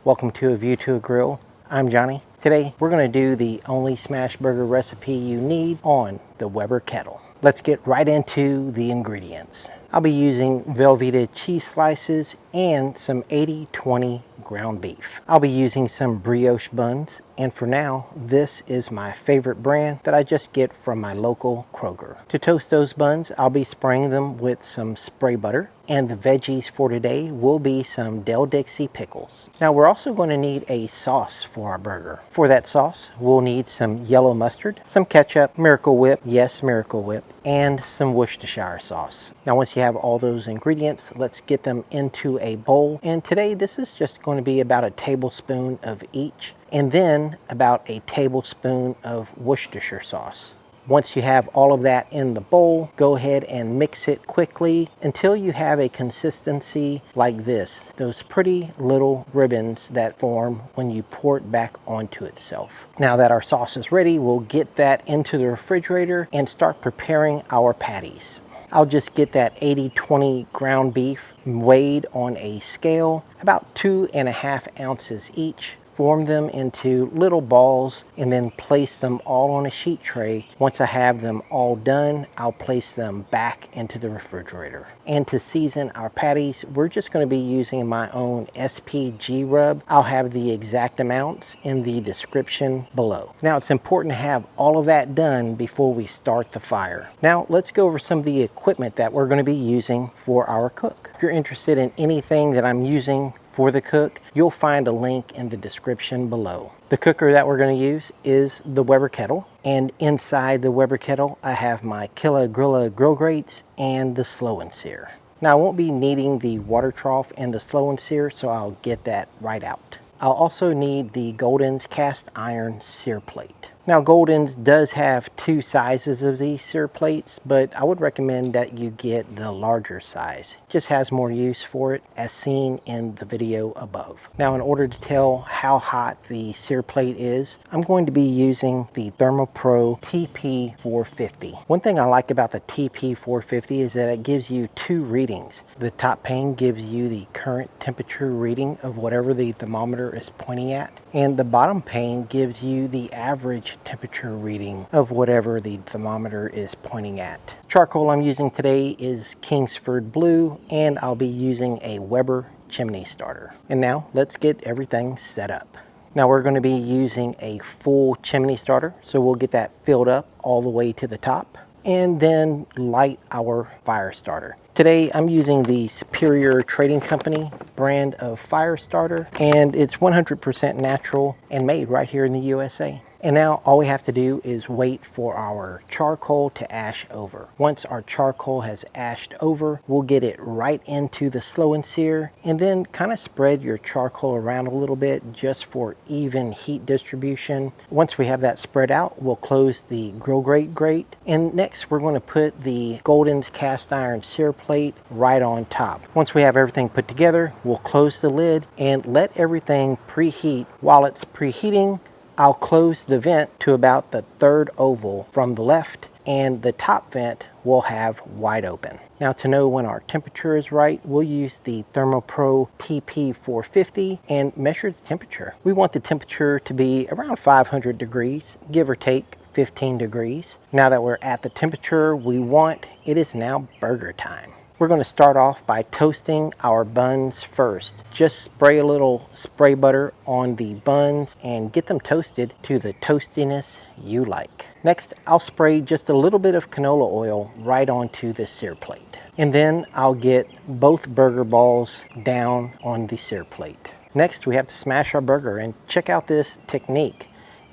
Welcome to A View to a Grill. I'm Johnny. Today we're going to do the only Smashburger recipe you need on the Weber Kettle. Let's get right into the ingredients. I'll be using Velveeta cheese slices and some 80/20 ground beef. I'll be using some brioche buns, and for now, this is my favorite brand that I just get from my local Kroger. To toast those buns, I'll be spraying them with some spray butter, and the veggies for today will be some Del Dixie pickles. Now we're also going to need a sauce for our burger. For that sauce, we'll need some yellow mustard, some ketchup, Miracle Whip, yes, Miracle Whip, and some Worcestershire sauce. Now once you have all those ingredients, let's get them into a bowl. And today this is just going to be about a tablespoon of each, and then about a tablespoon of Worcestershire sauce. Once you have all of that in the bowl, go ahead and mix it quickly until you have a consistency like this. Those pretty little ribbons that form when you pour it back onto itself. Now that our sauce is ready, we'll get that into the refrigerator and start preparing our patties. I'll just get that 80/20 ground beef weighed on a scale, about 2.5 ounces each. Form them into little balls and then place them all on a sheet tray. Once I have them all done, I'll place them back into the refrigerator. And to season our patties, we're just going to be using my own SPG rub. I'll have the exact amounts in the description below. Now it's important to have all of that done before we start the fire. Now let's go over some of the equipment that we're going to be using for our cook. If you're interested in anything that I'm using for the cook, you'll find a link in the description below. The cooker that we're going to use is the Weber Kettle, and inside the Weber Kettle I have my Killa Grilla grill grates and the Slow and Sear. Now I won't be needing the water trough and the Slow and Sear, so I'll get that right out. I'll also need the Golden's cast iron sear plate. Now Golden's does have two sizes of these sear plates, but I would recommend that you get the larger size. It just has more use for it, as seen in the video above. Now in order to tell how hot the sear plate is, I'm going to be using the ThermoPro TP450. One thing I like about the TP450 is that it gives you two readings. The top pane gives you the current temperature reading of whatever the thermometer is pointing at, and the bottom pane gives you the average temperature reading of whatever the thermometer is pointing at. Charcoal I'm using today is Kingsford Blue, and I'll be using a Weber chimney starter. And now let's get everything set up. Now we're going to be using a full chimney starter, so we'll get that filled up all the way to the top and then light our fire starter. Today I'm using the Superior Trading Company brand of fire starter, and it's 100% natural and made right here in the USA. And now all we have to do is wait for our charcoal to ash over. Once our charcoal has ashed over, we'll get it right into the Slow and Sear, and then kind of spread your charcoal around a little bit just for even heat distribution. Once we have that spread out, we'll close the grill grate, and next we're going to put the Golden's cast iron sear plate right on top. Once we have everything put together, we'll close the lid and let everything preheat. While it's preheating, I'll close the vent to about the third oval from the left, and the top vent will have wide open. Now to know when our temperature is right, we'll use the ThermoPro TP450 and measure the temperature. We want the temperature to be around 500 degrees, give or take 15 degrees. Now that we're at the temperature we want, it is now burger time. We're going to start off by toasting our buns first. Just spray a little spray butter on the buns and get them toasted to the toastiness you like. Next, I'll spray just a little bit of canola oil right onto the sear plate. And then I'll get both burger balls down on the sear plate. Next, we have to smash our burger, and check out this technique.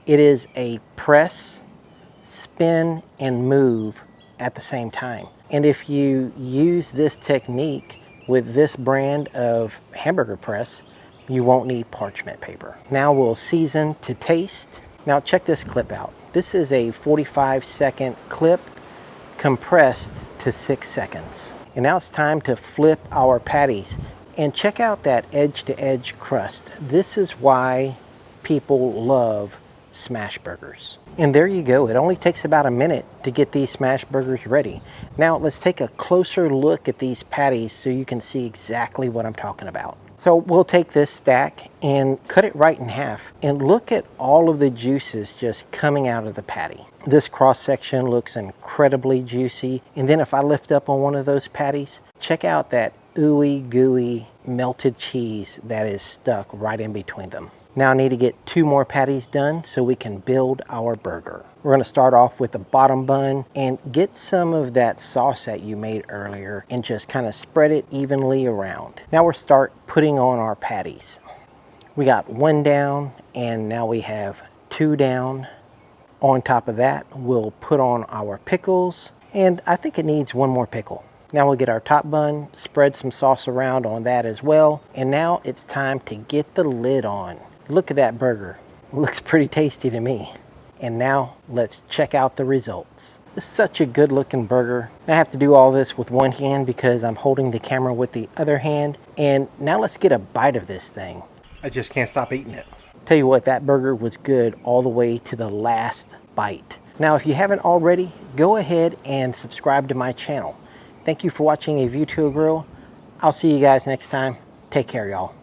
It is a press, spin, and move at the same time. And if you use this technique with this brand of hamburger press, you won't need parchment paper. Now we'll season to taste. Now check this clip out. This is a 45-second clip compressed to 6 seconds. And now it's time to flip our patties. And check out that edge-to-edge crust. This is why people love Smashburgers. And there you go. It only takes about a minute to get these Smashburgers ready. Now let's take a closer look at these patties so you can see exactly what I'm talking about. So we'll take this stack and cut it right in half, and look at all of the juices just coming out of the patty. This cross section looks incredibly juicy, and then if I lift up on one of those patties, check out that ooey gooey melted cheese that is stuck right in between them. Now I need to get 2 more patties done so we can build our burger. We're going to start off with the bottom bun and get some of that sauce that you made earlier and just kind of spread it evenly around. Now we'll start putting on our patties. We got 1 down, and now we have 2 down. On top of that, we'll put on our pickles, and I think it needs 1 more pickle. Now we'll get our top bun, spread some sauce around on that as well, and now it's time to get the lid on. Look at that burger. It looks pretty tasty to me. And now let's check out the results. It's such a good looking burger. I have to do all this with 1 hand because I'm holding the camera with the other hand. And now let's get a bite of this thing. I just can't stop eating it. Tell you what, that burger was good all the way to the last bite. Now if you haven't already, go ahead and subscribe to my channel. Thank you for watching A View to a Grill. I'll see you guys next time. Take care, y'all.